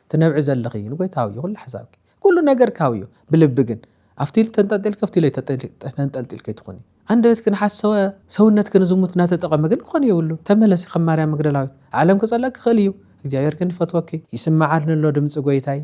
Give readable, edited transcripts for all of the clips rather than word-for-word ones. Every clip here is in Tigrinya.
تنبع زلخي نقول تاوي كل حسابك كل نجر كاويو بلبجن أفتيل تنتقل كفتيل تنتقل كي تخوني عندك كن حسوا سوينات كن زموت ناتتقى مجن خوني يقول له تملس خماريا مقدلاوي عالم كسلك خليو እግዚአብሔር ግን ፈትወኪ ይስማዓን ሎ ድምጽ ጎይታይ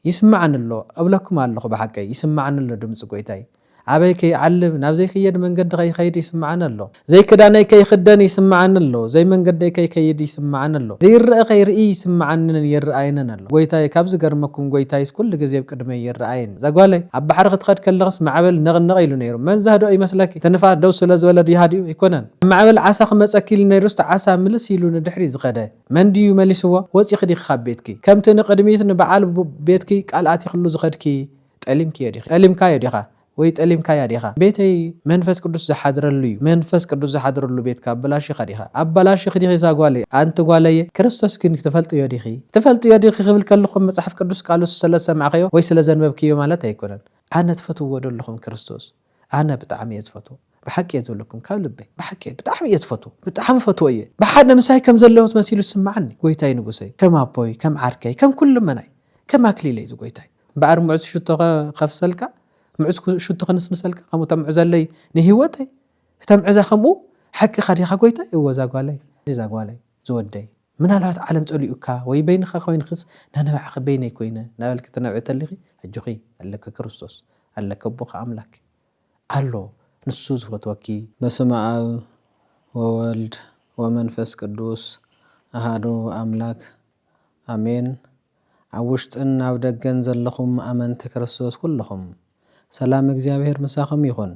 ይስማዓን ሎ አብለኩም አለኹ በሐቀይ ይስማዓን ሎ ድምጽ ጎይታይ አበይከ ዓልብ ናብ ዘይከየድ መንገድ ከይድ ይስማዓን ሎ ዘይክዳነይ ከይክደን ይስማዓን ሎ ዘይ መንገደይ ከይድ ይስማዓን ሎ ዘይርአ ከይርኢ ይስማዓን ይርአይነን ሎ ጎይታይ ካብዝ ገርመኩም ጎይታይስ ኩሉ ግዜ ቅድመ ይርአይን ዘጓለይ ኣብ ባሕር ክትኸድ ከለኸስ ማዕበል ነቕነቕ ኢሉ ነይሩ መን ዘህዶ ይመስለኪ ተንፋ ደው ስለ ዝበለ ይሃዲኡ ይኮነን ማዕበል ዓሳ ክመጸኪል ነይሩስ ዓሳ ምልስ ኢሉ ንድሕሪ ዝኸደ መን ድዩ መሊስዎ ወፂ ክዲ ክኻቤትኪ ከምቲ ንቅድሚት ንበዓል ቤትኪ ቃልኣት ይኽሉ ዝኸድኪ ጠሊምካ የዲኻ ወይ ጠሊምካ ያዲኻ ቤተይ መንፈስ ቅዱስ ዝሓድረሉ እዩ መንፈስ ቅዱስ ዝሓድረሉ ቤትካ አበላሽ ኸዲኻ አበላሽ ኸዲኺ ዛጓለይ አንተ ጓለየ ክርስቶስ ግን ተፈልጥ የዲኺ ክብል ከልኹም መጽሐፍ ቅዱስ ቃሉስ ስለሰማዕኸዮ ወይ ስለዘንበብክዮ ማለት አይኮነን አነ ተፈትዎ ደለኹም ክርስቶስ አነ ብጣዕሚ የዝፈቱ بحق يزولكم كالبي بحق بتعم يتفتو بتعم فتويه بحد مساي كم زلوت مسيلو سمعني قويتاي نغوسي كم ابوي كم عركاي كم كل مناي كم اكليلي ز قويتاي بار معز شتو خفسلك معز شتو خنسنسلك قامو تمعزلي نهيوتي تمعزا خمو حق خديخه قويتاي هو زاغوالاي زوداي من هالات عالم تقوليوكا وي بينخ خوين خص انا بحق بيني كوينه نابلك تنعتلخي اجخي لك كريستوس لك ابوك املاك الله نسوز وتوكي بسم አብ ወወልድ ወመንፈስ ቅዱስ አሐዱ አምላክ አሜን። አውሽጥን ኣብ ደገን ዘለኹም ኣመንቲ ክርስቶስ ኩልኹም ሰላም እግዚአብሔር ምሳኹም ይኹን።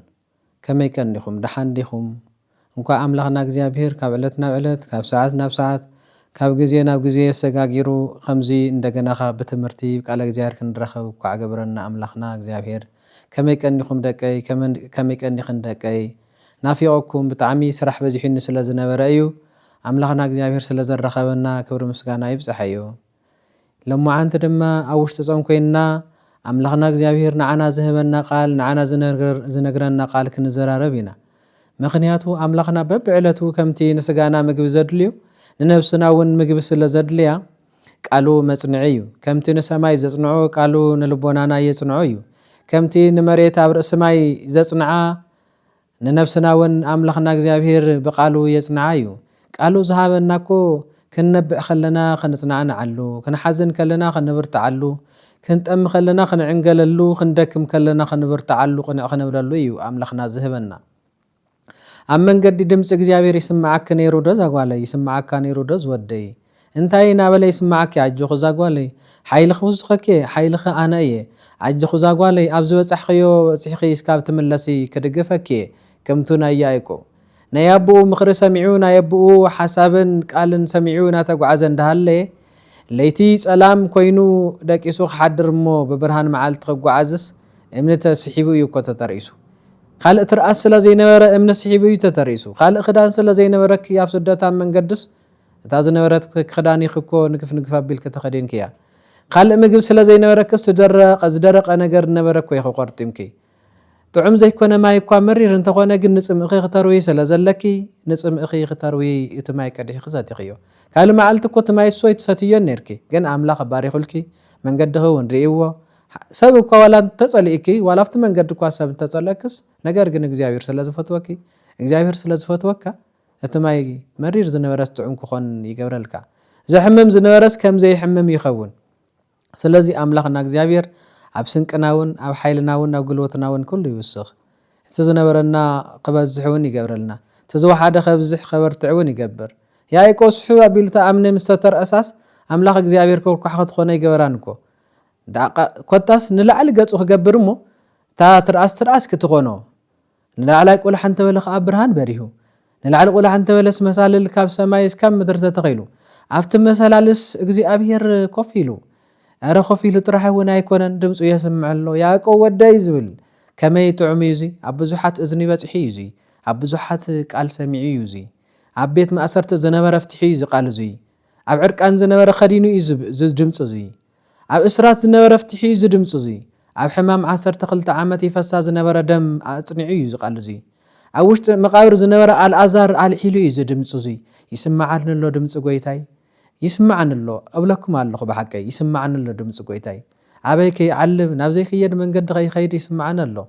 ከመይ ቀንዲኹም ደሓን ዲኹም? እንኳ ኣምላኽና እግዚአብሔር ካብ ዕለት ናብ ዕለት ካብ ሰዓት ናብ ሰዓት ካብ ግዜ ናብ ግዜ ሰጋጊሩ ከምዚ እንደገና ብትምህርቲ ቃል እግዚአብሔር ክንረኸብ እኳ ገበረና ኣምላኽና እግዚአብሔር ከመይ ቀንዲኹም ደቀይ ከመይ ቀንዲኽን ደቀይ ናፊቆኩም ብጣዕሚ ስራሕ በዚሕኒ ስለ ዝነበረ እዩ ኣምላኽና እግዚአብሔር ስለ ዘረኸበና ክብሪ ምስጋና ይብጽሐዩ። ለማዓንቲ ድማ ኣብ ውሽጢ ጾም ኮይንና ኣምላኽና እግዚአብሔር ንዓና ዝህበና ቃል ንዓና ዝነግረና ቃል ክንዘራረብ ኢና። ምክንያቱ ኣምላኽና በብዕለቱ ከምቲ ንስጋና ምግቢ ዘድልዩ ንነብስና እውን ምግቢ ስለ ዘድልያ ቃሉ መጽንዒ እዩ። ከምቲ ንሰማይ ዘጽንዖ ቃሉ ንልቦናና የጽንዖ እዩ። ከምቲ ንመሬት ኣብ ርእሲ ማይ ዘጽንዓ ንነፍስና እውን ኣምላኽና እግዚአብሔር ብቃሉ የጽንዓ እዩ። ቃሉ ዝሃበናኮ ክንነብዕ ከለና ክንጽናዕናዓሉ፣ ክንሓዝን ከለና ክንብርትዓሉ፣ ክንጠም ከለና ክንዕንገለሉ፣ ክንደክም ከለና ክንብርትዓሉ፣ ቅንዕ ክንብለሉ እዩ ኣምላኽና ዝህበና። ኣብ መንገዲ ድምፂ እግዚአብሔር ይስማዓካ ነይሩ ዶ ዛጓለይ? ይስማዓካ ነይሩ ዶ ዝወደይ? እንታይ ናበለ ይስማዓካ ኣጅኹ ዛጓለይ? ሓይልኺ ውስኸከ ሓይልኺ ኣነ እየ ኣጅኹ ዛጓለይ ኣብ ዝበጻሕኸዮ በፂሕኺ እስካብ ትምለሲ ክድግፈከ ከምቱ ናይ ያዕቆብ ናይ ኣቦኡ ምኽሪ ሰሚዑ ናይ ኣቦኡ ሓሳብን ቃልን ሰሚዑ እናተጓዓዘ እንዳሃለየ ለይቲ ጸላም ኮይኑ ደቂሱ ክሓድር እሞ ብብርሃን መዓልቲ ክጓዓዝስ እምኒ ተስሒቡ እዩ እኮ ተተርእሱ። ካልእ ትርኣስ ስለ ዘይነበረ እምኒ ስሒቡ እዩ ተተርእሱ። ካልእ ክዳን ስለ ዘይነበረኪ ኣብ ስደት ኣብ መንገድስ እታ ዝነበረት ክዳኒኽ እኮ ንግፍ ኣቢልክ ተኸዲንክ እያ። ካልእ ምግብ ስለ ዘይነበረክስ ዝደረቐ ነገር ነበረኮ ይኸ ቆርጢምኪ። ጥዑም ዘይኮነ ማይ እኳ መሪር እንተኾነ ግን ንጽምእኺ ክተርዊ ስለ ዘለኪ ንጽምእኺ ክተርዊ እቲ ማይ ቀዲሕ ክሰቲኽዮ። ካልእ መዓልቲ እኮ እቲ ማይ እሶይ ትሰትዮን ነርኪ ግን ኣምላኽ ባሪኹልኪ መንገድኺ እውን ርእይዎ። ሰብ እኳ ዋላ ተጸሊእኪ ዋላ ኣብቲ መንገዲ እኳ ሰብ ተጸለክስ ነገር ግን እግዚአብሔር ስለ ዝፈትወኪ እግዚአብሔር ስለ ዝፈትወካ እቲ ማይ መሪር ዝነበረስ ጥዑም ክኾን ይገብረልካ። ዘሕምም ዝነበረስ ከም ዘይሕምም ይኸውን። ስለዚ ኣምላኽና እግዚአብሔር ኣብ ስንቅናውን ኣብ ሓይልናውን ኣብ ጉልበትናውን ኩሉ ይውስኽ። እቲ ዝነበረና ክበዝሕ እውን ይገብረልና፣ እቲ ዝወሓደ ከብዝሕ ከበርትዕ እውን ይገብር። ያዕቆብ ስሑ ኣቢሉ ተኣምነ ምስ ተተርእሳስ ኣምላኽ እግዚአብሔር ክርኳሕ ክትኾነ ይገበራን እኮ ኮታስ ንላዕሊ ገጹ ክገብር እሞ እታ ትርኣስ ክትኾኖ ንላዕላይ ቁልሓ እንተበለ ከዓ ብርሃን በሪሁ ንላዕሊ ቁልሓ እንተበለስ መሳልል ካብ ሰማይ እስካብ ምድሪ ተተኺሉ ኣብቲ መሰላልስ እግዚአብሔር ኮፍ ኢሉ ኣረ ኮፍ ኢሉ ጥራሕ እውን ኣይኮነን ድምፁ የስምዕ ኣሎ ያዕቆብ ወደይ ዝብል ከመይ ጥዑም እዩ እዚ ኣብ ብዙሓት እዝኒ በፂሑ እዩ እዚ ኣብ ብዙሓት ቃል ሰሚዑ እዩ እዚ ኣብ ቤት ማእሰርቲ ዝነበረ ፍትሒ እዩ ዝቃል እዚ ኣብ ዕርቃን ዝነበረ ኸዲኑ እዩ ድምፂ እዚ ኣብ እስራት ዝነበረ ፍትሒ እዩ ድምፂ እዚ ኣብ ሕማም 12 ዓመት ይፈሳ ዝነበረ ደም ኣጽኒዑ እዩ ዝቃል እዚ ኣብ ውሽጢ መቃብር ዝነበረ ኣልዓዛር ኣልዒሉ እዩ ድምፂ እዚ ይስማዓል ኣሎ ድምፂ ጎይታይ يسمعن له أبلكم الله بحكي يسمعن له دمص قويتاي عبيك يعلم نابزي خيد من قد غي خيد يسمعن له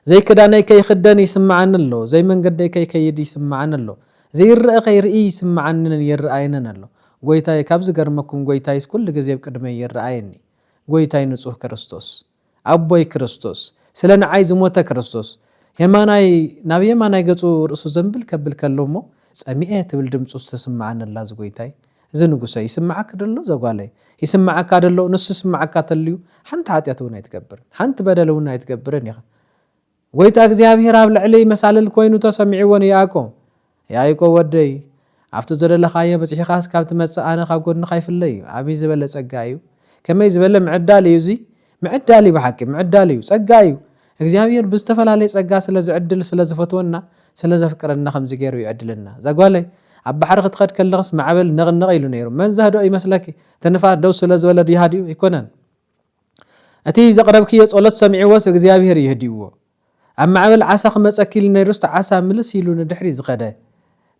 زي كداني كي خداني يسمعن له زي من قد كي كيد يسمعن له زي الرأي غير يسمعن يرأينا له قويتاي كابز قرمكم قويتاي كل جزيب قدمي يرأيني قويتاي نصوح كريستوس أبوي كريستوس سلنا عايز موتا كريستوس يماناي نبي يماناي قصو رأسو زنبل كبل كلمو سأمئة تبل دمصوس تسمعن الله زقويتاي زنقوسا يسمعك دلو زقالي يسمعك دلو نص يسمعك تليو حنت عاتياتونا يتكبر حنت بدلونا يتكبرن يا قويتا እግዚአብሔር ኣብ ልዕሊ መሳለል ኮይኑ ተሰሚዕዎን ያዕቆብ ወደይ ኣብቲ ዘለኻዮ በፂሕኻስ ካብ ትመጽእ ኣነ ካብ ጎድንኻ ይፍለይ ዓብይ ዝበለ ጸጋ እዩ ከመይ ዝበለ ምዕዳል እዩ እዚ ምዕዳል እዩ ብሓቂ ምዕዳል እዩ ጸጋ እዩ እግዚአብሔር ብዝተፈላለየ ጸጋ ስለ ዝዕድል ስለ ዝፈትወና ስለ ዘፍቅረና ከምዚ ገይሩ ይዕድልና ዘጓለይ ኣብ ባሕሪ ክትኸድ ከለኽስ ማዕበል ነቕንቕ ኢሉ ነይሩ መን ዘህዶ ይመስለኪ ተንፋስ ደው ስለ ዝበለ ድያድዩ ይኮነን እቲ ዘቕረብክዮ ጸሎት ሰሚዕዎስ እግዚአብሔር ይህድይዎ ኣብ ማዕበል ዓሳ ክመጸኪል ነይሩስ ዓሳ ምልስ ኢሉ ንድሕሪ ዝኸደ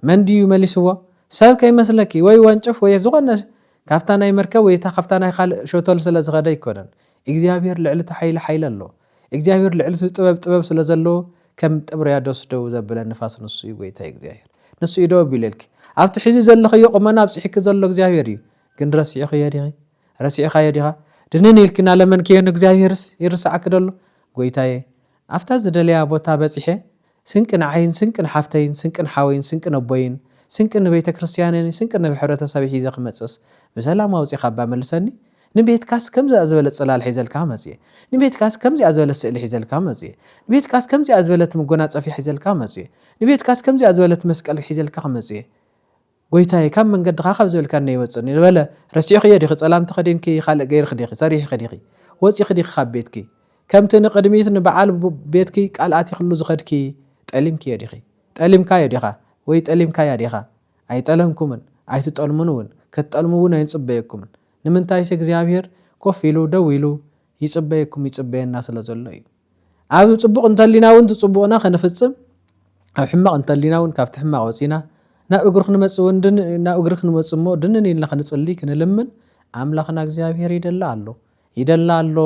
መን ድዩ መሊስዎ ሰብ ከይመስለኪ ወይ ወንጭፍ ወይ ዝኾነ ካፍታ ናይ መርከብ ወይ ካፍታ ናይ ካልእ ሸቶል ስለ ዝኸደ ይኮነን እግዚአብሔር ልዕሊ ሓይሊ ሓይሊ ኣሎ እግዚአብሔር ልዕሊ ጥበብ ስለ ዘለዎ ከም ጥብርያዶስ ደው ዘብለ ንፋስ ንሱ እዩ ጎይታ እግዚአብሔር ንሱ እዩ ደው ቢልልኪ ኣብቲ ሕዚ ዘለኽዮ ቁመና ኣብፅሒክ ዘሎ እግዚአብሔር እዩ ግን ረሲዕኻዮ ዲኻ ድንን ኢልክና ለመን ከየን እግዚአብሔርስ ይርስዓክ ደሎ ጎይታዬ ኣፍታ ዝደለያ ቦታ በፂሐ ስንቅን ዓይን ስንቅን ሓፍተይን ስንቅን ሓወይን ስንቅን ኣቦይን ስንቅን ቤተ ክርስቲያንን ስንቅን ሕብረተሰብ ሒዘ ክመፅስ ብሰላም ኣውፂኻ ኣባ መልሰኒ ንቤትካስ ከምዚኣ ዝበለ ጽላል ሒዘልካ መጽእ ንቤትካስ ከምዚኣ ዝበለ ስእሊ ሒዘልካ መጽእ ንቤትካስ ከምዚኣ ዝበለት መጎናጸፊ ሒዘልካ መጽእ ንቤትካስ ከምዚኣ ዝበለት መስቀል ሒዘልካ መጽእ ጎይታዬ ካብ መንገድኻ ካብ ዝበልካ ነይወፅን ይበለ ረሲዕኺ የዲኺ ጸላምቲ ኸዲንኪ ካልእ ገይር ኸዲኺ ሰሪሕ ኸዲኺ ወፂ ኸዲኺ ካብ ቤትኪ ከምቲ ንቅድሚት ንበዓል ቤትኪ ቃልኣት ይኽሉ ዝኸድኪ ጠሊምኪ የዲኺ ጠሊምካ የዲኻ ወይ ጠሊምካ ያዲኻ ኣይጠለምኩምን ኣይትጠልሙን እውን ክትጠልሙ እውን ኣይንጽበየኩምን ንምንታይስ እግዚአብሔር ኮፍ ኢሉ ደው ኢሉ ይጽበየኩም ይጽበየና ስለ ዘሎ እዩ ኣብ ጽቡቕ እንተሊና እውን ጽቡቕና ከነፍጽም ኣብ ሕማቕ እንተሊና እውን ካብቲ ሕማቕ ወፂና ናብ እግሩ ክንመጽእ እውን ናብ እግሩ ክንመጽእ እሞ ድንን ኢልና ክንጽሊ ክንልምን ኣምላኽና እግዚአብሔር ይደላ ኣሎ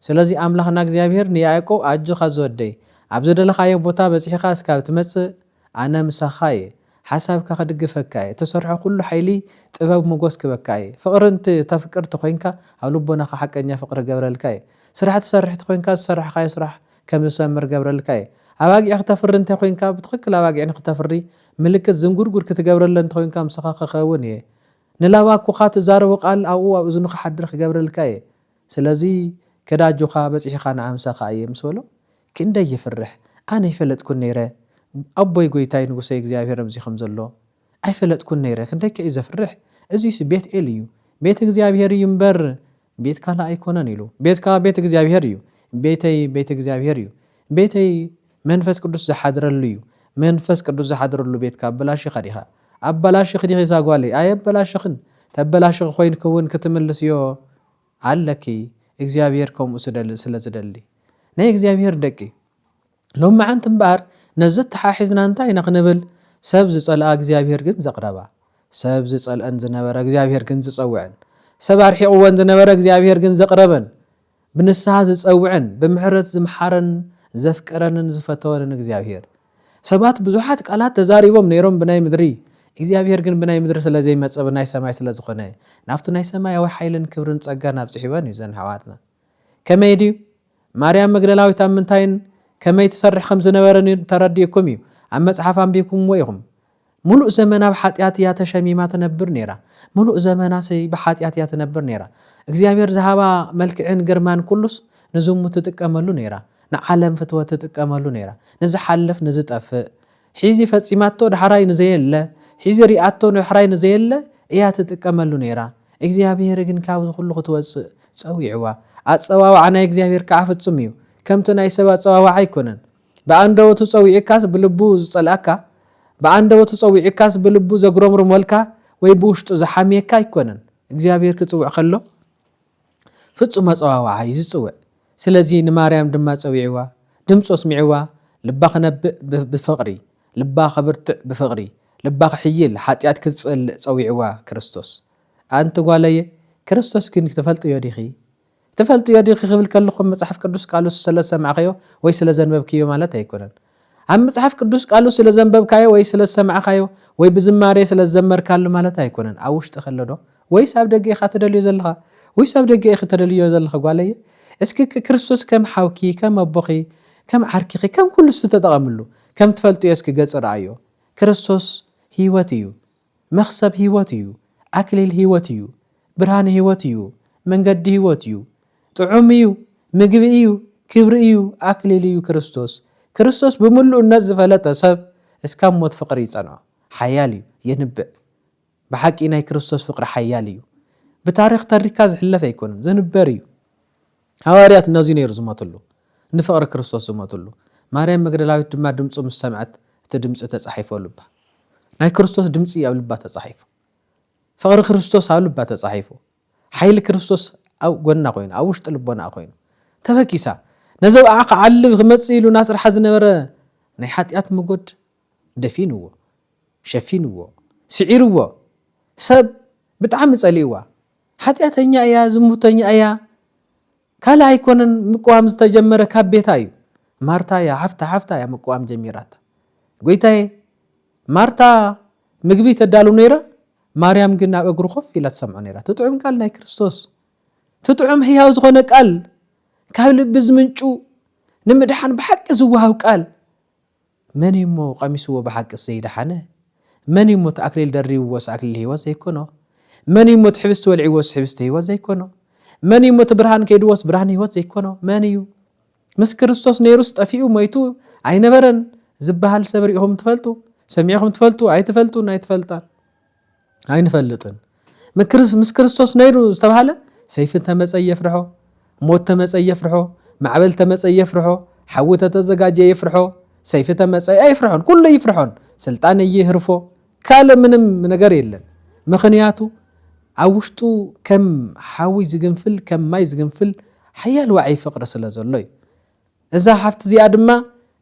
ስለዚ ኣምላኽና እግዚአብሔር ንያዕቆብ ኣጆኻ ዝወደይ ኣብ ዝደለኻዮ ቦታ በፂሕኻ እስካብ ትመጽእ ኣነ ምሳኻ እየ ሓሳብካ ከድግፈካ እየ ተሰርሖ ኩሉ ሓይሊ ጥበብ ሞገስ ክበካ እየ ፍቕርንቲ ተፍቅርቲ ኮይንካ ኣብ ልቦናኻ ሓቀኛ ፍቕሪ ገብረልካ እየ ስራሕ ትሰርሕ ኮይንካ ዝሰርሕካዮ ስራሕ ከም ዝሰምር ገብረልካ እየ ኣባጊዕ ክተፍሪ እንተ ኮይንካ ብትኽክል ኣባጊዕ ንክተፍሪ ምልክት ዝንጉርጉር ክትገብረለ እንተ ኮይንካ ምስኻ ክኸውን እየ ንላባኩኻ ትዛረቡ ቃል ኣብኡ ኣብ እዝኑኻ ሓድር ክገብረልካ እየ ስለዚ ከዳጆኻ በፂሕኻ ንዓምሳኻ እየ ምስ በሎ ክንደይ ይፍርሕ ኣነ ይፈለጥኩን ነይረ ኣቦይ ጎይታይ ንጉሰይ እግዚአብሔር ኣብዚ ከም ዘሎ ኣይፈለጥኩን ነይረ ክንደይ ከ እዩ ዘፍርሕ እዚስ ቤት ኤል እዩ ቤት እግዚአብሔር እዩ እምበር ቤት ካላ ኣይኮነን ኢሉ ቤትካ ቤት እግዚአብሔር እዩ ቤተይ ቤት እግዚአብሔር እዩ ቤተይ መንፈስ ቅዱስ ዝሓድረሉ እዩ መንፈስ ቅዱስ ዝሓድረሉ ቤትካ ኣበላሽኻ ዲኻ ኣበላሽኽ ዲኺ ዛጓለይ ኣየበላሽኽን ተበላሽኽ ኮይንክ እውን ክትምልስዮ ኣለኪ እግዚአብሔር ከምኡ ስለ ዝደሊ ናይ እግዚአብሔር ደቂ ሎም መዓንቲ እምበኣር ነዘት ተሓሒዝና እንታይ ኢና ክንብል ሰብ ዝጸልአ እግዚአብሔር ግን ዘቕረባ ሰብ ዝጸልአን ዝነበረ እግዚአብሔር ግን ዝጸውዕን ሰብ ኣርሒቕዎን ዝነበረ እግዚአብሔር ግን ዘቕረበን ብንስሓ ዝጸውዕን ብምሕረት ዝምሓረን ዘፍቀረንን ዝፈተወንን እግዚአብሔር ሰባት ብዙሓት ቃላት ተዛሪቦም ነይሮም ብናይ ምድሪ እግዚአብሔር ግን ብናይ ምድሪ ስለ ዘይመጽእ ብናይ ሰማይ ስለ ዝኾነ ናብቲ ናይ ሰማያዊ ሓይልን ክብርን ጸጋን ኣብጽሒወን እዩ ዘን ሓዋትና ከመይ ድዩ ማርያም መግደላዊት ኣብ ምንታይን ከመይ ትሰርሕ ከም ዝነበረን ተረዲእኩም እዩ ኣብ መጽሓፍ አንቢብኩምዎ ኢኹም ሙሉእ ዘመና ብሓጢኣት እያ ተሸሚማ ትነብር ነይራ ሙሉእ ዘመና ብሓጢኣት እያ ትነብር ነይራ እግዚአብሔር ዝሃባ መልክዕን ግርማን ኩሉስ ንዝሙት ትጥቀመሉ ነይራ ንዓለም ፍትወት ትጥቀመሉ ነይራ ንዝሓልፍ ንዝጠፍእ ሒዚ ፈጺማቶ ድሕራይ ንዘየለ ሒዚ ሪኣቶ ድሕራይ ንዘየለ እያ ትጥቀመሉ ነይራ እግዚአብሔር ግን ካብዚ ኩሉ ክትወፅእ ፀዊዕዋ ኣፀዋዋዕ ናይ እግዚአብሔር ከዓ ፍጹም እዩ ከምቲ ናይ ሰብ ኣፀዋዋዕ ኣይኮነን በኣንደበቱ ፀዊዕካስ ብልቡ ዝጸልአካ በኣንደበቱ ፀዊዕካስ ብልቡ ዘግረምርመልካ ወይ ብውሽጡ ዝሓምየካ ኣይኮነን እግዚአብሔር ክጽውዕ ከሎ ፍጹም ኣፀዋዋዕ እዩ ዝጽውዕ ስለዚ ንማርያም ድማ ፀዊዕዋ ድምፆ ስሚዕዋ ልባ ክነብእ ብፍቕሪ ልባ ክብርትዕ ብፍቕሪ لباخ حيل حاتيات كتصل صويعوا كريستوس أنت قالي كريستوس كن تفلت يديخي تفلت يديخي قبل كلكم مصحف قدوس قالوا سلا سمعخيو وي سلا زنببكيو مالت هيكونن عم مصحف قدوس قالوا سلا زنببكايو وي سلا سمعخيو وي بزماري سلا زمركالو مالت هيكونن اوش تخلدو وي ساب دقي خاتدليو زلخا وي ساب دقي خاتدليو زلخا قالي اسكي كريستوس كم حاوكي كم ابخي كم عركي كم كل ستتقاملو كم تفلتو يسكي قص رايو كريستوس هيوتيو مخسب هيوتيو أكليل هيوتيو برهان هيوتيو منقد هيوتيو طعميو مقبئيو كبرئيو أكليليو كريستوس بملو الناس فلتا سب اسكام موت فقري صنع حياليو ينبئ بحق إناي كريستوس فقر حياليو بتاريخ تركاز حلفة يكون زنبريو هواريات النازين يرزماتلو نفقر كريستوس زماتلو ماريم مقدلاوي دما دمصو مسمعت تدمص تصحيفو لبا ناي كريستوس دمصي او لبا تصحيفو فقر كريستوس او لبا تصحيفو حيل كريستوس او غنا خوين او وشط لبونا خوين تبكيسا نزو عق علب غمصيلو ناصر حزنبره ناي حاتيات مغد دفينو شفينو سعيرو سب بتعم صليوا حاتياتኛ ايا زموتኛ ايا كالا يكونن مقوام استجمره كبيتايو مارتا يا حفتا يا مقوام جميرات ጎይታዬ ማርታ ምግቢ ተዳሉ ነይራ ማርያም ግን ኣብ እግሩ ኮፍ ኢላ ተሰምዖ ነይራ ትጥዑም ቃል ናይ ክርስቶስ ትጥዑም ህያው ዝኾነ ቃል ካብ ልቢ ዝምንጩ ንምድሓን ብሓቂ ዝወሃብ ቃል መን ይሞ ቀሚስዎ ብሓቂ ዘይድሓነ መን ይሞ ተኣክሊል ደሪብዎስ ኣክሊል ህይወት ዘይኮኖ መን ይሞ ትሕብስቲ ወልዒዎስ ሕብስቲ ህይወት ዘይኮኖ መን ይሞ ብርሃን ከይድዎስ ብርሃን ህይወት ዘይኮኖ መን እዩ ምስ ክርስቶስ ነይሩስ ጠፊኡ ሞይቱ ኣይነበረን زبهال سبريهم تفلتو سميعهم تفلتو اي تفلتو ناي تفلتان اي نفلتن مس كريستوس نيرو استبهاله سيف تمصي يفرحو موت تمصي يفرحو معبل تمصي يفرحو حوته تزغاجي يفرحو سيف تمصي اي يفرحون كله يفرحون سلطان يهرفو كال منم ነገር የለን ምክንያቱ አውሽጡ ከም ሓዊ ዝግንፍል ከም ማይ ዝግንፍል حيال وعي فقر ስለዘሎይ እዛ ሓፍት እዚኣ ድማ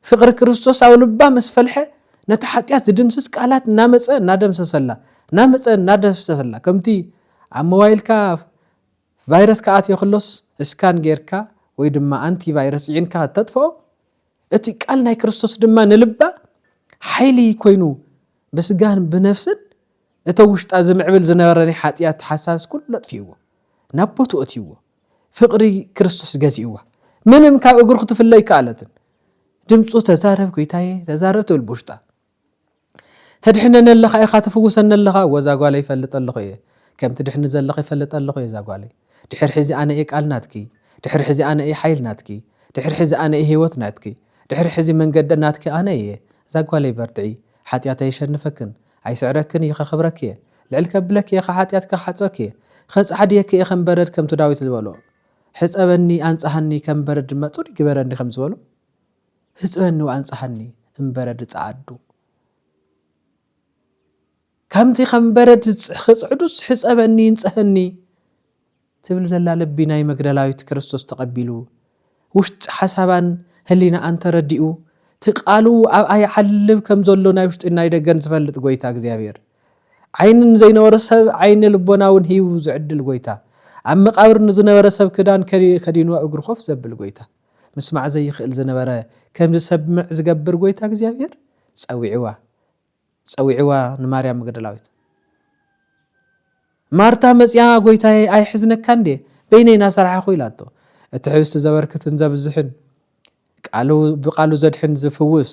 فقر كريستوس او لبا مسفلحه نتحطيات زدمسس قالات نامصه نادمسسلا نامصه نادمسسلا كمتي موبايلكا فيروس كات يخلص اسكان غيركا وي دما انتي فيروس ينكا تطفو اتي قال ناي كريستوس دما نلبا حيلي كوينو بسغان بنفسن اتوشط ازمعبل زنبرني حاطيات حساس كل لطفيو نابوتو اتيو فقري كريستوس غزيوا منم كاب اغرخ تفلي قالتن دمصو تزارب كويتاي تزاربت البوشطا تدحنن لخ اي خاتفوسن لخ وزاغوا لي فلط لخ كم تدحن زلخ فلط لخ يزاغوا لي دحر حزي انا اي قال ناتكي دحر حزي انا اي حيل ناتكي دحر حزي انا اي هيوت ناتكي دحر حزي منقد ناتكي انا اي زاغوا لي برتعي حاتيات يشنفكن اي سعركن يخ خبرك لعلك بلك يا حاتياتك حصوك خصعديك يا خنبرد كم تداويت زبلو حصبني انصحني كم برد ما صوري كبرني خمس زبلو ህጽበኒ ወአንጽሐኒ እንበረድ ጻዓዱ ከምቲ ከምበረድ ህጽዕዱስ ህጽበኒ እንጽህኒ ትብል ዘላ ልቢ ናይ መግደላዊት ክርስቶስ ተቀቢሉ ውሽጥ ሐሳባን ህሊና አንተ ረዲኡ ትቃሉ ኣብ ኣይ ዓልብ ከም ዘሎ ናይ ውሽጥ ናይ ደገን ዝፈልጥ ጎይታ እግዚአብሔር ዓይንን ዘይነበረ ሰብ ዓይን ልቦናውን ሂው ዝዕድል ጎይታ ኣብ መቃብር ንዝነበረ ሰብ ክዳን ከዲኑ እግሩ ኮፍ ዘብል ጎይታ مسمع زي خل زنبره كم زسبمع زغبر ጎይታ እግዚአብሔር ጸዊዕዋ ንማርያም መግደላዊት ማርታ መጽያ ጎይታዬ አይ ሕዝነካ እንዴ በይነና ሰርሐ ኹይላቶ እትሕብስቲ ዘበርክትን ዘብዝሕን ቃሉ ዘድሕን ዝፍውስ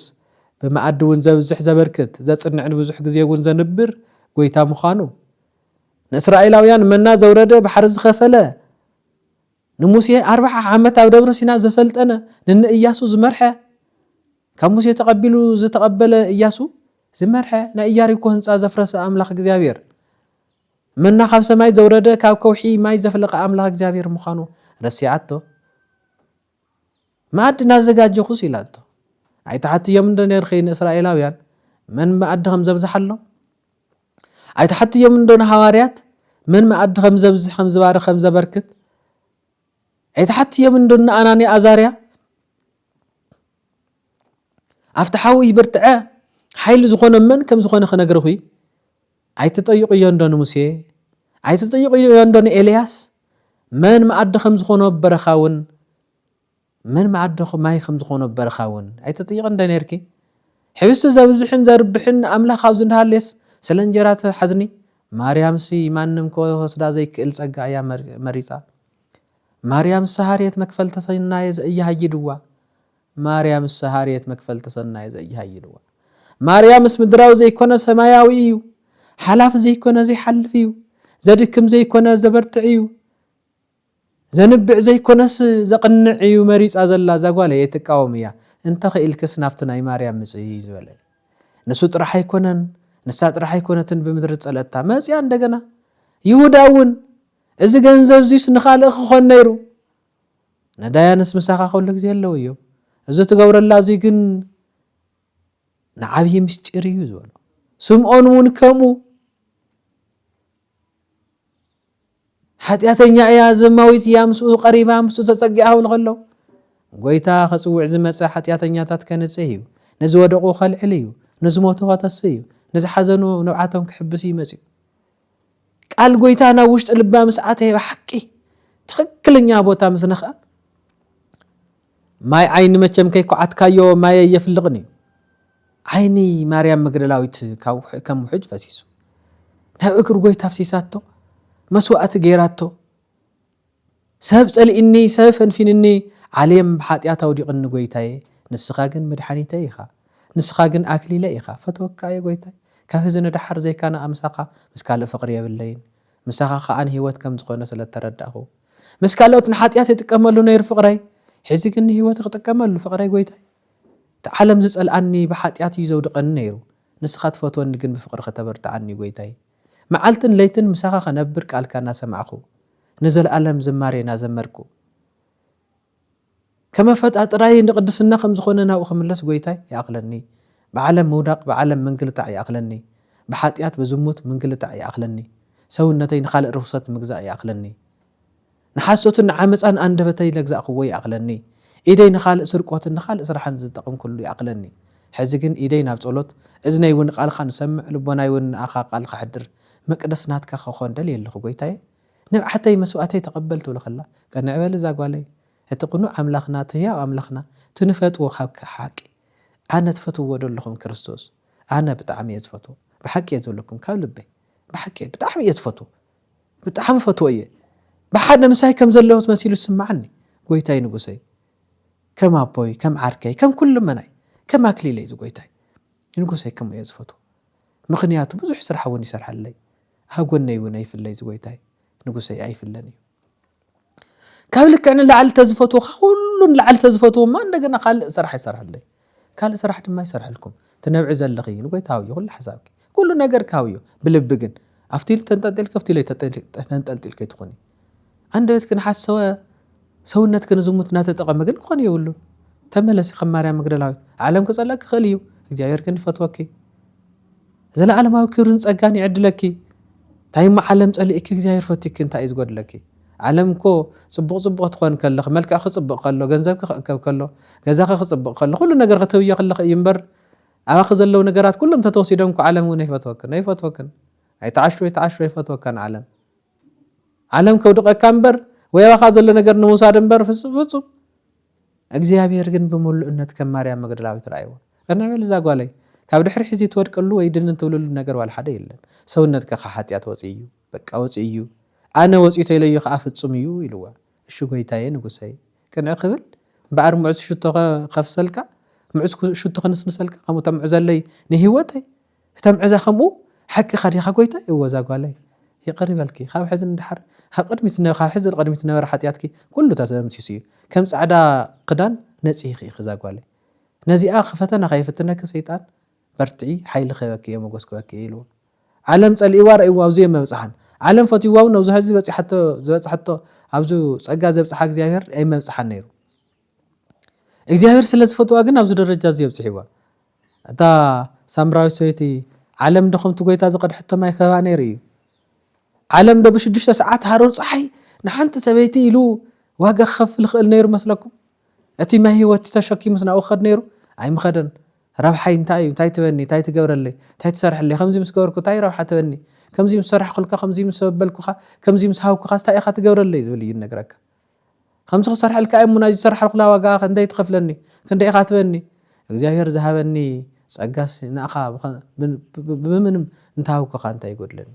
በማዕድውን ዘብዝሕ ዘበርክት ዘጽንዕን ብዙሕ ግዜ ውን ዘንብር ጎይታ ምዃኑ ንእስራኤላውያን መና ዘውረደ ባሕር ዝኸፈለ نموسى 4 عامات ኣብ ደብረ ሲና ዘሰልጠነ ነን ኢያሱ ዝመርሐ ካብ ሙሴ ተቀቢሉ ዝተቀበለ ኢያሱ ዝመርሐ ናይ ኢያሪኮ ህንጻ ዘፍረሰ ኣምላኽ እግዚአብሔር መና ካብ ሰማይ ዘውረደ ካብ ከውሒ ማይ ዘፍለቀ ኣምላኽ እግዚአብሔር ምዃኑ ረሲዓቶ ማዕድ ናዘጋጀኹስ ኢላቶ ኣይተሓትዮም እንደነርኸይ ንእስራኤላውያን መን ማዕድ ከም ዘብዝሓሎ ኣይተሓትዮም እንደነ ሃዋርያት መን ማዕድ ከም ዘብዝሕ ከም ዝባርኽ ከም ዘበርክት ኣይተሓትዮም እንደነ ኣናኒ ኣዛርያ ኣፍተሓዊ ይብርትዐ حيل زخونه من كم زخونه خنغرخي ايتطيق يندون موسى ايتطيق يندون الياس من معد خم زخونه برخاون من معد ماي خم زخونه برخاون ايتطيق اندنيركي حبس زبزحن زربحن املاخ او زندهاليس سلنجرات حزني مريم سي مانم كو وسدا زيكل صقا يا مريصا مريم سهاريت مكفل تسناي زي هيدوا مريم سهاريت مكفل تسناي زي هيدوا مريم اسم دراو زي كونه سماياوي حلاف زي كونه زي حلفيو زدكم زي كونه زبرتعيو زنبع زي كونس زقنعيو مريصا زلا زغواله يتقاوميا انت خيلكس نافتناي مريم مصي زبله نسو طرح يكونن نسا طرح يكونتن بمدر صلتا مصيا እንደገና ይሁዳውን እዚ ገንዘብ ዚስ ንኻልእ ክኾን ነይሩ ነዳያንስ መሳኻ ኩሉ ግዜ ያለው እዩ እዚ ትገብረላ እዚ ግን ንዓብይ ምስጢር እዩ ዝበሎ ስምዖን ውን ከሙ ኃጢአተኛ እያ ዘማዊት ያምሱ ቀሪባ ምሱ ተጸጊዓው ለኸለው ጎይታ ከጽውዕ ዝመጽ ኃጢአተኛታት ከነጽህ እዩ ነዚ ወደቁ ኸልዕል እዩ ነዚ ሞቶ ከተስ እዩ ነዚ ሓዘኑ ንብዓቶም ክሕብስ ይመጽ ቃል ጎይታና ውሽጥ ልባ መስዓተ በሐቂ ትክክለኛ ቦታ መስነኸ ማይ አይን መቸም ከይኳዓትካዮ ማይ የፍልቅኒ አይኒ ማርያም መግደላዊት ከም ውሕጅ ፈሲሱ ናብ እግር ጎይታ ፍሲሳቶ መስዋዕት ገይራቶ ሰብ ጸልኢኒ ሰብ ፈንፊንኒ ዓለም በኃጢአት አውዲቅኒ ጎይታዬ ንስኻ ግን መድኃኒተይ ኢኻ ንስኻ ግን አክሊለ ኢኻ ፈተወካየ ጎይታዬ ካብ ህዝን ድሓር ዘይካና አምሳኻ መስካለ ፍቅር የብለይን ምሳኻ ኻአን ህይወት ከም ዝኾነ ስለተረዳኹ መስካለውት ንኃጢአት ይጥቀመሉ ነይር ፍቅራይ ሕዚ ግን ህይወት ክጥቀመሉ ፍቅራይ ጎይታዬ ተዓለም ዝጸልአኒ በኃጢአት ይዘውድቀኒ ነይሩ ንስኻ ትፈትወኒ ግን በፍቅር ከተበርታዓኒ ጎይታዬ መዓልትን ለይትን ምሳኻ ከነብር ቃልካ እናሰማዕኹ ንዘለዓለም ዝማሬና ዘመርኩ كما فتأطراي نقدسنا خم زخونه ناو خملس ጎይታይ ያቅለኒ بعالم مودق بعالم منقلطع يأخلني بحاتيات بزموت منقلطع يأخلني سونتي نخالق رخصة مجزاء يأخلني نحسوت عمصان اندبتي لجزاء خوي يأخلني ايدي نخالق سرقوت نخالق سرحن زطقم كله يأخلني حزي ግን ايدي ናብ ጸሎት እዝነይ ውን ቃልኻ ንሰምዕ ልቦናይ ውን አኻ ቃልኻ ሕድር መቅደስናትካ ክኾን ደል የለኹ ጎይታዬ ንብዓተይ መስዋዕተይ ተቀበልቱ ለኸላ ከንዕበል ዛጓለይ እትቁኑ አምላኽና ተያ አምላኽና ትንፈጥዎ ካብካ ሓቂ አነ ትፈትዎ ደለኹም ክርስቶስ አነ ብጣዕሚ የዝፈቱ በሐቂ የዘለኩም ካብ ልበይ በሐቂ ብጣዕሚ የዝፈቱ ብጣዕሚ ፈትወየ በሓደ ምሳይ ከም ዘለሁት መሲሉ ስማዓኒ ጎይታይ ንጉሰይ ከም አቦይ ከም ዓርከይ ከም ኩሉ መናይ ከም አክሊለይ ዝጎይታይ ንጉሰይ ከም የዝፈቱ ምኽንያቱ ብዙሕ ስራሕ ውን ይሰርሐለይ ሃጎነይ ውን አይፍለይ ዝጎይታይ ንጉሰይ አይፍለኒ ካብ ልክዕን ለዓል ተዝፈቱ ሁሉን ለዓል ተዝፈቱ ማ እንደገና ካልእ ስራሕ ይሰርሐለይ ካልእ ስራሕ ድማ ይሰርሐልኩም ትነብዕ ዘለኺ ንጎይታው ይሁሉ ሓሳብክ ኩሉ ነገር ካውዩ ብልብ ግን አፍቲል ተንጠልጥል ከፍቲል ተንጠልጥል ከይትኾኒ አንደበት ግን ሓሰወ ሰውነት ግን ዝሙት ናተጠቀመ ግን ኮን ይውሉ ተመለሲ ከማርያም መግደላዊት ዓለም ከጸለቅ ኸልዩ እግዚአብሔር ግን ፈትወኪ ዘለዓለማዊ ክብርን ጸጋን ይዕድለኪ ታይማ ዓለም ጸልኢኪ እግዚአብሔር ፈትኪ እንታይ ይዝጎድለኪ ዓለም ኮ ጽቡቕ ጽቡቕ ትኾን ከለኽ መልክዕ ክጽቡቕ ከሎ ገንዘብ ክእከብ ከሎ ገዛኻ ክጽቡቕ ከሎ ኩሉ ነገር ከተውየ ከለኽ ይምበር አባኺ ዘለው ነገራት ኩሎም ተተወሲዶም ኮ ዓለም ውን አይፈትወክን አይተዓሹ አይፈትወከን ዓለም ከውድቀካ እምበር ወይ አባኻ ዘሎ ነገር ንሙሳድ እምበር ፍጹም እግዚአብሔር ግን በሙሉእነት ከማርያም መግደላዊት ራእይዋ ከነበል ዛጓለይ ካብ ድሕሪ ሒዚ ትወድቀሉ ወይ ድንን ትብለሉ ነገር ዋል ሓደ የለን ሰውነትካ ኃጢአት ወጽዩ በቃ ወጽዩ አነ ወጽይቶ ይለዩ ከአፍጹም እዩ ይልዋ እሺ ጎይታዬ ንጉሰይ ከንዕ ክብል በአር ሙዕዝ ሽቶ ከፍሰልካ ሙዕዝ ሽቶ ከንስንሰልካ ከመ ተምዕ ዘለይ ንህይወተይ ተምዕዛ ከምኡ ሓቂ ኸዲኻ ጎይታዬ እወዛጓለይ ይቀርበልኪ ካብ ሕዝን ድሓር ቅድሚት ካብ ሕዝን ቅድሚት ነበረ ኃጢአትኪ ኩሉ ተሰምሲሱ እዩ ከም ጻዕዳ ክዳን ነጽይኺ ክዛጓለይ ነዚኣ ክፈተና ከይፍትነክ ሰይጣን በርትዒ ሓይሊ ኸበኪ የመጎስ ክበኪ ይልዋ ዓለም ጸልኢዋ ርእይዋ ኣብዙ የመብፅሓን ዓለም ፈትይዋው ነው ዝህዚ ዝበፅሐቶ ኣብዙ ጸጋ ዘብፅሓ እግዚአብሔር ኣይመብፅሓን ነይሩ እግዚአብሔር ስለዝፈትዋ ግን ኣብዙ ደረጃ ዘብፅሕዋ እታ ሳምራዊት ሰበይቲ ዓለም ደኸምቲ ጎይታ ዝቀድሕቶ ማይ ከባ ነይሩ እዩ ዓለም ደ ብ6 ሰዓት ሃሩር ፀሓይ ንሓንቲ ሰበይቲ ኢሉ ዋጋ ክኸፍል ይኽእል ነይሩ መስለኩም እቲ ማይ ህይወት ተሸኪሙ ናብኡ ኸድ ነይሩ ኣይምኸደን ربحي انتاي تبني انتاي تقبرلي انتاي تسرح لي خمزي مسكوركو انتاي ربحة تبني كمزي مسرح خلقا خمزي مسبلكو خمزي مسهاوكو انتاي اخا تقبرلي زبلي ينقرك خمسة سرح لك أي مناجي سرح لك لا وقا خندي تخفلني خندي إخا تبني እግዚአብሔር ዝሃበኒ ጸጋስ ንኣኻ ብምንም እንታውከ ኻንታ ይጎድለኒ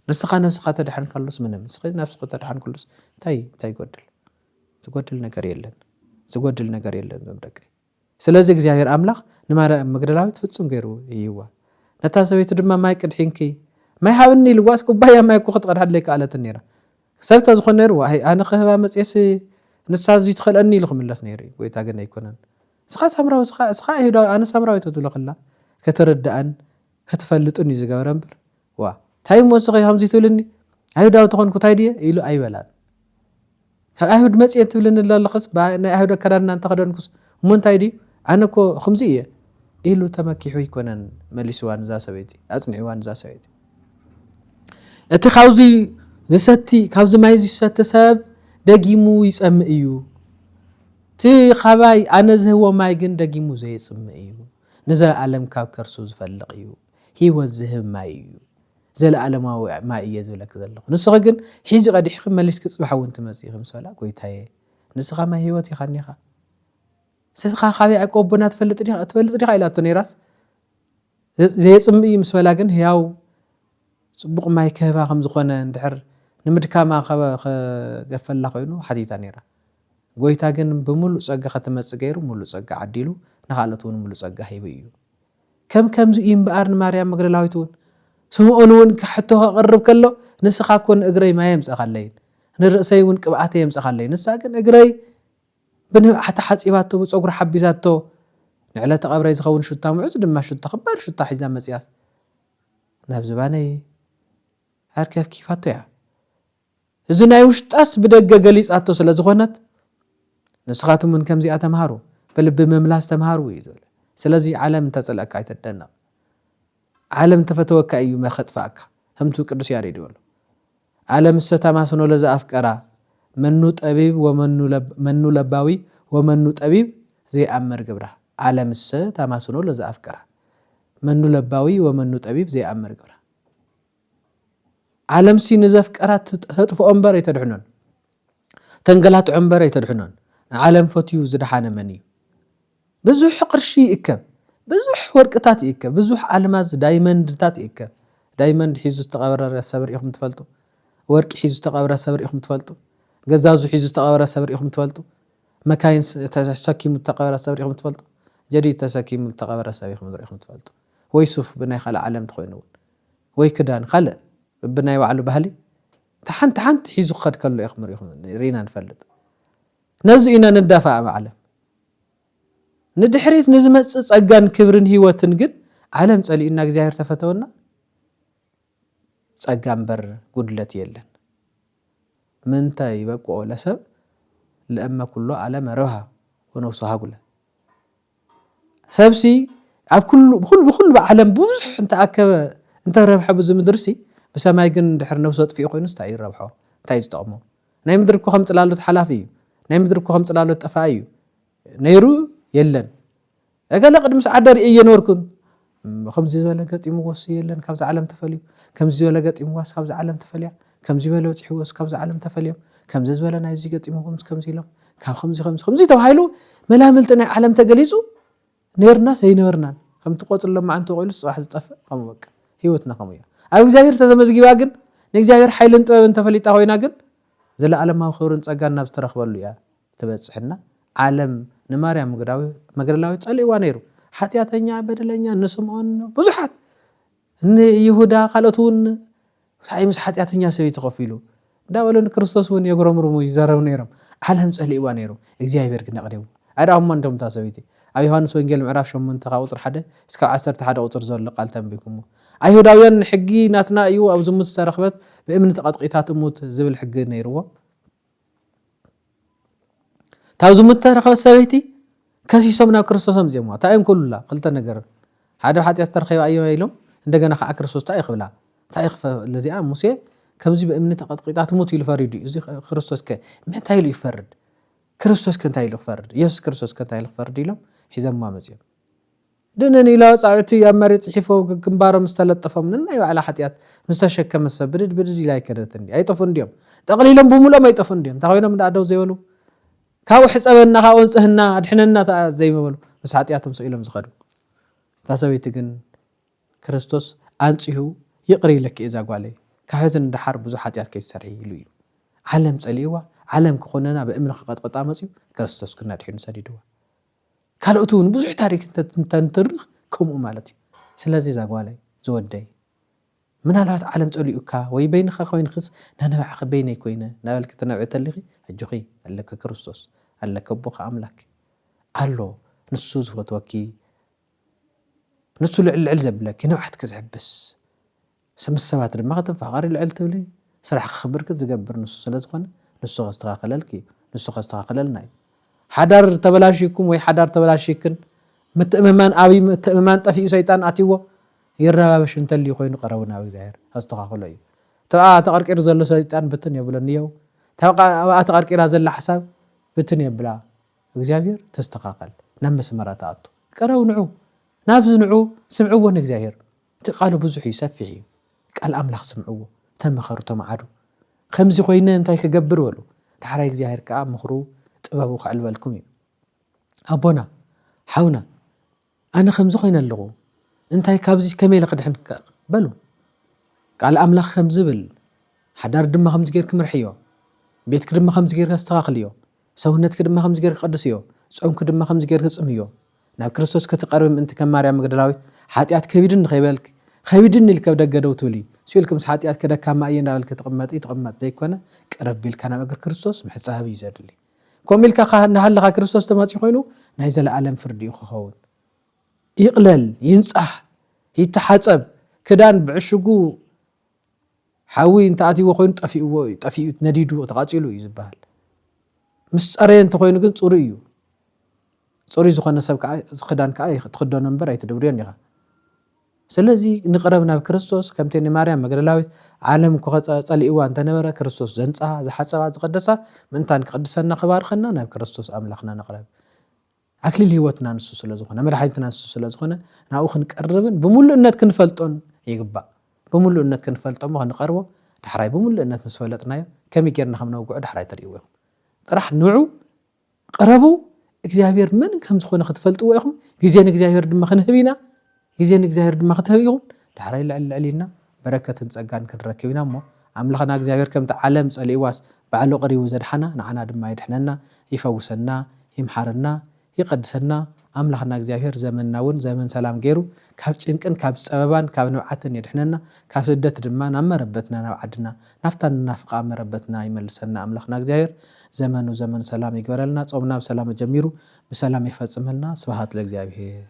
ንስኻ ነፍስኻ ተድሓን ከሉስ ምንም ንስኻ ነፍስኻ ተድሓን ከሉስ እንታይ ይጎድል ዝጎድል ነገር የለን ዘምደቀ ስለዚህ እግዚአብሔር አምላኽ ንማርያም መግደላዊት ፍጹም ገይሩ ይይዋ ነታ ሰበይቲ ድማ ማይ ቅድሒንኪ ማይ ሃብኒ ልዋስ ኩባያ ማይ እኮ ክትቀድሓለይ ከኣለት ነይራ ሰብታ ዝኾነ ነይሩ ኣነ ክህባ መፅየሲ ንሳ እዙይ ትኽእለኒ ኢሉ ክምለስ ነይሩ ጎይታ ግን ኣይኮነን ስኻ ሳምራዊ ስኻ ይሁዳ ኣነ ሳምራዊ ተትብሎ ከላ ከተረዳእን ከተፈልጥን እዩ ዝገበረ እምበር ዋ እንታይ ወስኺ ከምዚ ትብልኒ ኣይሁዳዊ ተኾንኩ እንታይ ድየ ኢሉ ኣይበላን ካብ ኣይሁድ መፅየ ትብልኒ ኣለኽስ ናይ ኣይሁድ ኣከዳድና እንተኸደንኩስ እሞ እንታይ ድዩ ኣነ እኮ ከምዚ እየ ኢሉ ተመኪሑ ይኮነን መሊስዋ ንዛ ሰበይቲ ኣፅኒዕዋ ንዛ ሰበይቲ እቲ ካብዚ ዝሰቲ ካብዚ ማይ ዝሰቲ ሰብ ደጊሙ ይፀምእ እዩ ቲ ኻባይ ኣነ ዝህቦ ማይ ግን ደጊሙ ዘይፅምእ እዩ ንዘለኣለም ካብ ከርሱ ዝፈልቕ እዩ ሂወት ዝህብ ማይ እዩ ዘለኣለማዊ ማይ እየ ዝብለክ ዘለኹ ንስኻ ግን ሒዚ ቀዲሕኺ መሊስ ክፅባሕ እውን ትመፅእ ኢኺ ምስ በላ ጎይታየ ንስኻ ማይ ሂወት ኢኻኒኻ ስኻ ካበይ ኣቆቦና ትፈልጥ ዲኻ ኢላቶ ነይራስ ዘይፅምእ እዩ ምስ በላ ግን ህያው ፅቡቕ ማይ ክህባ ከም ዝኾነ እንድሕር ንምድካማ ከገፈላ ኮይኑ ሓቲታ ነይራ ጎይታ ግን ብሙሉእ ፀጋ ከተመፅእ ገይሩ ሙሉእ ፀጋ ዓዲሉ ንኻልኦት እውን ሙሉእ ፀጋ ሂቡ እዩ ከምዚ እዩ እምበኣር ንማርያም መግደላዊት እውን ስምዖን እውን ክሕቶ ከቕርብ ከሎ ንስኻ እኮ ንእግረይ ማይ የምፅእኻለይ ንርእሰይ እውን ቅብኣተ የምፅእኻለይ ንሳ ግን እግረይ ብንብዓተ ሓፂባቶ ብፀጉሪ ሓቢዛቶ ንዕለተ ቀብረይ ዝኸውን ሽታ ምዑዝ ድማ ሽታ ክባር ሽታ ሒዛ መፅያስ ናብ ዝባነይ ኣርከብ ኪፋቶ እያ እዚ ናይ ውሽጣስ ብደገ ገሊፃቶ ስለ ዝኾነት ንስኻትም ምን ከምዚኣ ተምሃሩ በልቢ መምላስ ተምሃሩ እዩ ዝብል ስለዚ ዓለም ተፀለአካ ኣይተደነቕ ዓለም ተፈተወካ እዩ መኸጥፋእካ ከምቱ ቅዱስ ያሬድ ይብሎ ዓለም ሰተማስኖ ለዘኣፍቀራ መኑ ጠቢብ ወመኑ ለባዊ ወመኑ ጠቢብ ዘይኣምር ግብራ ዓለም ሰተማስኖ ለዘኣፍቀራ መኑ ለባዊ ወመኑ ጠቢብ ዘይኣምር ግብራ ዓለም ሲ ንዘፍቀራት ተጥፍኦ እምበር ኣይተድሕኖን ተንገላትዖ እምበር ኣይተድሕኖን ዓለም ፈትዩ ዝድሓነ መን እዩ ብዙሕ ቅርሺ ይእከብ ብዙሕ ወርቅታት ይእከብ ብዙሕ ኣልማዝ ዳይመንድታት ይእከብ ዳይመንድ ሒዙ ዝተቐበረ ሰብ ርኢኹም ትፈልጡ ወርቂ ሒዙ ዝተቐበረ ሰብ ርኢኹም ትፈልጡ ገዛዙ ሒዙ ዝተቐበረ ሰብ ርኢኹም ትፈልጡ መካይን ተሰኪሙ ዝተቐበረ ሰብ ርኢኹም ትፈልጡ ጀዲድ ተሰኪሙ ዝተቐበረ ሰብ ርኢኹም ትፈልጡ ወይ ሱፍ ብናይ ካልእ ዓለም ትኮይኑ ወይ ክዳን ካልእ ብናይ ባዕሉ ባህሊ ሓንቲ ሒዙ ክኸድ ከሎ ኢኹም ርኢኹም ሪና ንፈልጥ ነዚ ኢና ንዳፋዕ ብዓለም ንድሕሪት ንዝመፅእ ፀጋን ክብርን ሂወትን ግን ዓለም ፀሊኡና እግዚኣብሔር ተፈተወና ፀጋ እምበር ጉድለት የለን ምንታይ ይበቅዖ ለሰብ ለእመ ኩሎ ዓለም ረብሃ ወነፍሱ ሃጉለ ሰብሲ ኣብ ብኩሉ ብዓለም ብዙሕ እንተኣከበ እንተረብሐ ብዙ ምድርሲ ብሰማይ ግን ድሕር ነፍሱ ጥፊኡ ኮይኑ እንታይ ይረብሖ እንታይ ዝጠቕሞ ናይ ምድር እኮ ከም ፅላሎት ሓላፊ እዩ ናይ ምድር እኮ ከም ፅላሎት ጠፋእ እዩ ነይሩ የለን እገለ ቅድሚ ሰዓት ርእ እየነበርኩን ከምዚ ዝበለ ገጢምዎስ የለን ካብዚ ዓለም ተፈልዩ ከምዚ ዝበለ ገጢምዋስ ካብዚ ዓለም ተፈልያ ከምዚ ዝበለ ወፂሕዎስ ካብዚ ዓለም ተፈልዮም ከምዚ ዝበለ ናይ እዚ ገጢምዎም ከምዚ ኢሎም ካብ ከምዚ ተባሂሉ መላምልቲ ናይ ዓለም ተገሊፁ ነርናስ ኣይነበርናን ከምቲ ቆፅሎ ማዓንተ ቆይሉ ፅባሕ ዝጠፍእ ከምኡ በቃ ሂወትና ከምኡ እያ ኣብ እግዚኣብሔር ተተመዝጊባ ግን ንእግዚኣብሔር ሓይልን ጥበብን ተፈሊጣ ኮይና ግን ዘለኣለማዊ ክብርን ፀጋን ናብ ዝተረኽበሉ እያ ትበፅሕና ዓለም ንማርያም መግደላዊት ፀሊእዋ ነይሩ ሓጢኣተኛ በደለኛ ንስምዖን ብዙሓት ንይሁዳ ካልኦት እውን ሳይ ምስ ሓጢኣተኛ ሰበይቲ ኮፍ ኢሉ እንዳበሉ ንክርስቶስ እውን የጉረምርሙ ይዘረቡ ነይሮም ዓለም ፀሊእዋ ነይሩ እግዚኣብሔር ግን ኣቕዲሙ ኣይደኣኹማ እንቶም እታ ሰበይቲ ኣብ ዮሃንስ ወንጌል ምዕራፍ 8 ካብ ቁፅሪ 1 እስካብ 11 ቁፅሪ ዘሎ ቃል ተንቢብኩሞ ኣይሁዳውያን ሕጊ ናትና እዩ ኣብ ዝሙት ዝተረኽበት ብእምኒ ተቐጥቂታ ትሙት ዝብል ሕጊ ነይርዎ ታብ ዝሙት ተረኽበት ሰበይቲ ከሲሶም ናብ ክርስቶስ ምፅእዋ ታይም ኩሉላ ክልተ ነገር ሓደ ሓጢኣት ተረኺባ እዮ ኢሎም እንደገና ከዓ ክርስቶስ ታይ ይኽብላ ታይ ለዚኣ ሙሴ ከምዚ ብእምኒ ተቐጥቂታ ትሙት ኢሉ ፈሪዱ እዚ ክርስቶስ ከ እንታይ ኢሉ ይፈርድ ክርስቶስ ከ እንታይ ኢሉ ይፈርድ ኢየሱስ ክርስቶስ ከ እንታይ ኢሉ ይፈርድ ኢሎም ሒዘምዋ መፅኦም ድነን ኢላ ጻዕቲ ኣብ መሬት ጽሒፎ ግንባሮም ዝተለጠፎም ንናይ ባዕላ ሓጢኣት ምስተሸከመ ሰብ ብድድ ኢላ ይከደትን ኣይጠፉን እንዲዮም ጠቕሊሎም ብሙሎም ኣይጠፉን እንዲዮም ታኾይኖም እንዳደው ዘይበሉ ካብኡ ሕፀበና ካብኡ እንጽህና ኣድሕነና ዘይበሉ ምስ ሓጢኣቶም ሰኢሎም ዝኸዱ ታሰበይቲ ግን ክርስቶስ ኣንጽሁ ይቕሪ ኢለኪ እዛ ጓለይ ካብ ሕዝን ድሓር ብዙሕ ሓጢኣት ከይሰርሕ ኢሉ እዩ ዓለም ጸሊእዋ ዓለም ክኾነና ብእምኒ ክቐጥቅጣ መፅዩ ክርስቶስ ክናድሒኑ ሰዲድዋ ካልኦት እውን ብዙሕ ታሪክ እንተንትርኽ ከምኡ ማለት እዩ ስለዚ እዛ ጓለይ ዝወደይ ምናልባት ዓለም ጸሊኡካ ወይ በይንኻ ኮይንክስ ናነባዕኺ በይነይ ኮይነ ናበልክ ተነብዕ ተሊኺ ሕጂኺ ኣለከ ክርስቶስ ኣለከ ቦኻ ኣምላክ ኣሎ ንሱ ዝፈትወኪ ንሱ ልዕልዕል ዘብለኪ ነውዓት ክዝሕብስ ምስ ሰባት ድማ ከተፋቐሪ ልዕል ትብሊ ስራሕ ክኽብርክ ዝገብር ንሱ ስለ ዝኾነ ንሱ ከስተኻኸለልኪ ንሱ ከስተኻኸለልና እዩ ሓዳር ተበላሽኩም ወይ ሓዳር ተበላሽክን ምትእምማን ኣብይ ምትእምማን ጠፊኡ ሰይጣን ኣትይዎ ይረባበሽ እንተልዩ ኮይኑ ቀረቡ ናብ እግዚአብሔር ኣስተኻኽሎ እዩ ተብኣ ተቐርቂሩ ዘሎ ሰይጣን ብትን የብለኒ እየው ተብኣ ተቐርቂራ ዘላ ሓሳብ ብትን የብላ እግዚአብሔር ተስተኻኸል ናብ መስመራ ተኣቱ ቀረቡ ንዑ ናብዚ ንዑ ስምዕዎ ንእግዚአብሔር ቃሉ ብዙሕ እዩ ሰፊሕ እዩ ቃል ኣምላኽ ስምዕዎ ተመኸሩ ተማዓዱ ከምዚ ኮይነ እንታይ ክገብር በሉ ዳሕራይ እግዚአብሔር ከዓ ምኽሩ ጥበቡ ክዕልበልኩም እዩ ኣቦና ሓውና ኣነ ከምዚ ኮይነ ኣለኹ እንታይ ካብዚ ከመይ ልክድሕን በሉ ቃል ኣምላኽ ከምዚ ብል ሓዳር ድማ ከምዚ ጌርክ ምርሕዮ ቤትክ ድማ ከምዚ ጌርክ ኣስተኻኽልዮ ሰውነትክ ድማ ከምዚ ጌርክ ቅድስዮ ጾምክ ድማ ከምዚ ጌርክ ጽምዮ ናብ ክርስቶስ ክትቀርብ ምእንቲ ከም ማርያም መግደላዊት ሓጢኣት ከቢድን ንኸይበልክ ከቢድን ኢልከ ደገደው ትብሊ ስኢልኩም ሓጢኣት ከደካማ እየ እንዳበልክ ተቐመጥ ዘይኮነ ቀረብ ኢልካ ናብ እግሪ ክርስቶስ ምሕጻብ እዩ ዘድሊ ከምኡ ኢልካ ናሃለኻ ክርስቶስ ተመፂኡ ኮይኑ ናይ ዘለዓለም ፍርዲ እዩ ክኸውን ይቕለል ይንጻሕ ይተሓጸብ ክዳን ብዕሽጉ ሓዊ እንተኣትይዎ ኮይኑ ጠፊኡ ነዲዱ ተቓጺሉ እዩ ዝበሃል ምስ ጸረየ እንተኮይኑ ግን ጽሩይ እዩ ጽሩይ ዝኾነ ሰብ ከዓ ክዳን ከዓ ትኽደኖ እምበር ኣይትድብርዮን ኢኻ ስለዚ ንቕረብ ናብ ክርስቶስ ከምቲ ማርያም መግደላዊት ዓለም ጸሊእዋ እንተነበረ ክርስቶስ ዘንጻ ዝሓጸባ ዝቀደሳ ምንታን ክቅድሰና ክባርኸና ናብ ክርስቶስ ኣምላኽና ንቕረብ ኣክሊል ህይወትና ንሱ ስለ ዝኾነ መድሓኒትና ንሱ ስለ ዝኾነ ናብኡ ክንቀርብን ብሙሉእነት ክንፈልጦን ይግባእ ብሙሉእነት ክንፈልጦ ክንቀርቦ ዳሕራይ ብሙሉእነት ምስ ፈለጥናዮ ከመይ ጌርና ከም ነውግዖ ዳሕራይ ትርእይዎ ኢኹም ጥራሕ ንዑ ቀረቡ እግዚአብሔር ምን ከም ዝኾነ ክትፈልጥዎ ኢኹም ግዜ ንእግዚአብሔር ድማ ክንህብ ኢና ግዜ ንእግዚአብሔር ድማ ክትህብ ኢኹም ዳሕራይ ልዕል ኢልና በረከትን ጸጋን ክንረክብ ኢና እሞ ኣምላኽና እግዚአብሔር ከምቲ ዓለም ጸሊእዋስ ባዕሉ ቀሪቡ ዘድሓና ንዓና ድማ ይድሕነና ይፈውሰና ይምሓረና ይቀድሰና ኣምላኽና እግዚአብሔር ዘመናውን ዘመን ሰላም ገይሩ ካብ ጭንቅን ካብ ጸበባን ካብ ንብዓትን ይድሕነና ካብ ስደት ድማ ናብ መረበትና ናብ ዓድና ናፍታን ናፍቃ መረበትና ይመልሰና ኣምላኽና እግዚአብሔር ዘመኑ ዘመን ሰላም ይግበረልና ጾምና ብሰላም ጀሚሩ ብሰላም ይፈጽመልና ስብሐት ለእግዚአብሔር